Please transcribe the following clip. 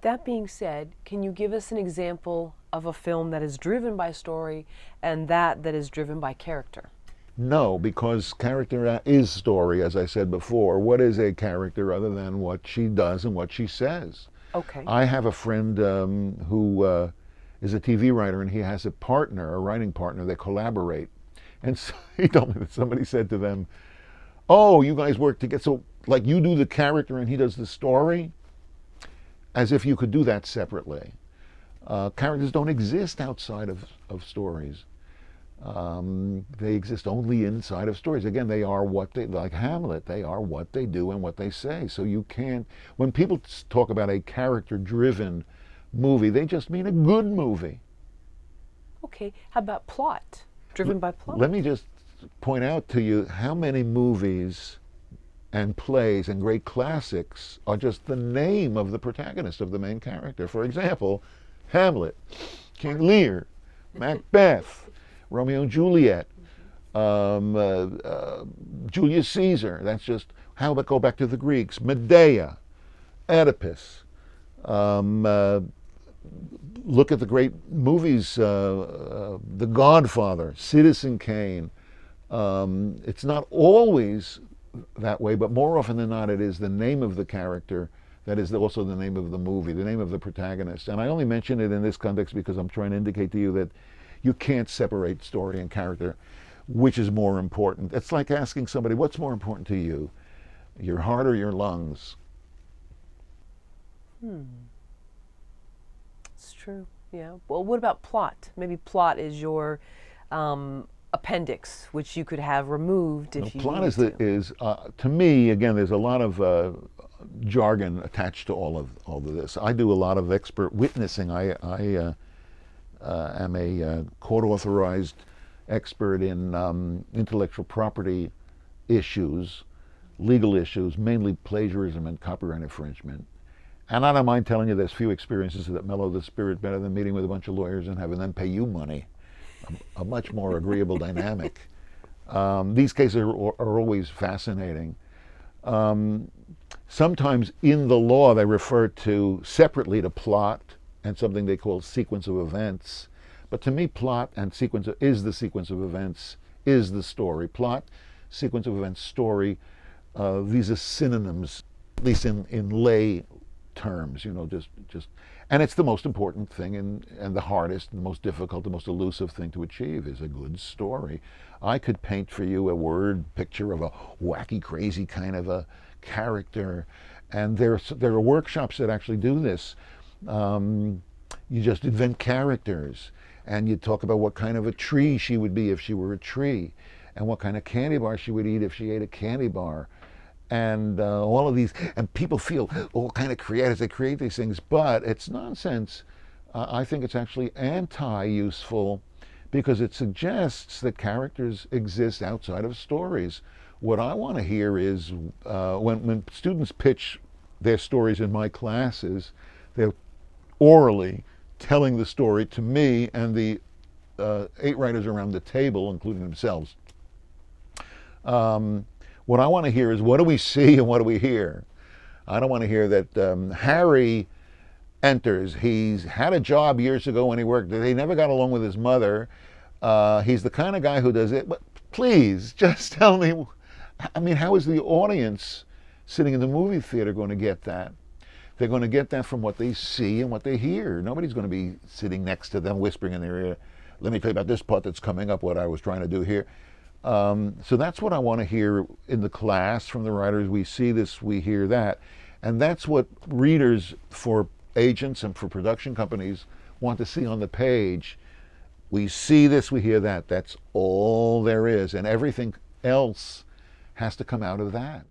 That being said, can you give us an example of a film that is driven by story and that is driven by character? No, because character is story, as I said before. What is a character other than what she does and what she says? Okay. I have a friend who is a TV writer, and he has a partner, a writing partner. They collaborate. And so he told me that somebody said to them, "Oh, you guys work together. So, like, you do the character and he does the story?" As if you could do that separately. Characters don't exist outside of stories. They exist only inside of stories. Again, they are what they, like Hamlet, they are what they do and what they say. So you can't, when people talk about a character-driven movie, they just mean a good movie. Okay. How about plot? Driven by plot? Let me just point out to you how many movies and plays and great classics are just the name of the protagonist, of the main character. For example, Hamlet, King Lear, Macbeth, Romeo and Juliet, Julius Caesar. That's just, how about go back to the Greeks? Medea, Oedipus. Look at the great movies, The Godfather, Citizen Kane. It's not always that way, but more often than not, it is the name of the character that is also the name of the movie, the name of the protagonist. And I only mention it in this context because I'm trying to indicate to you that you can't separate story and character. Which is more important? It's like asking somebody, what's more important to you, your heart or your lungs? It's true. Yeah. Well, what about plot? Maybe plot is your appendix, which you could have removed if you Plot needed is to me, again, there's a lot of jargon attached to all of this. I do a lot of expert witnessing. I am a court-authorized expert in intellectual property issues, legal issues, mainly plagiarism and copyright infringement. And I don't mind telling you there's few experiences that mellow the spirit better than meeting with a bunch of lawyers and having them pay you money. A much more agreeable dynamic. These cases are always fascinating. Sometimes in the law they refer to separately to plot and something they call sequence of events. But to me, plot and sequence is the sequence of events, is the story. Plot, sequence of events, story, these are synonyms, at least in lay terms, you know, just and it's the most important thing and the hardest, and the most difficult, the most elusive thing to achieve is a good story. I could paint for you a word picture of a wacky, crazy kind of a character, and there are workshops that actually do this. You just invent characters, and you talk about what kind of a tree she would be if she were a tree, and what kind of candy bar she would eat if she ate a candy bar. And all of these, and people feel all kind of creative, they create these things, but it's nonsense. I think it's actually anti-useful because it suggests that characters exist outside of stories. What I want to hear is when students pitch their stories in my classes, they're orally telling the story to me and the 8 writers around the table, including themselves. What I want to hear is, what do we see and what do we hear? I don't want to hear that Harry enters. He's had a job years ago when he worked. They never got along with his mother. He's the kind of guy who does it. But please, just tell me, I mean, how is the audience sitting in the movie theater going to get that? They're going to get that from what they see and what they hear. Nobody's going to be sitting next to them whispering in their ear, let me tell you about this part that's coming up, what I was trying to do here. So that's what I want to hear in the class from the writers. We see this, we hear that. And that's what readers for agents and for production companies want to see on the page. We see this, we hear that. That's all there is. And everything else has to come out of that.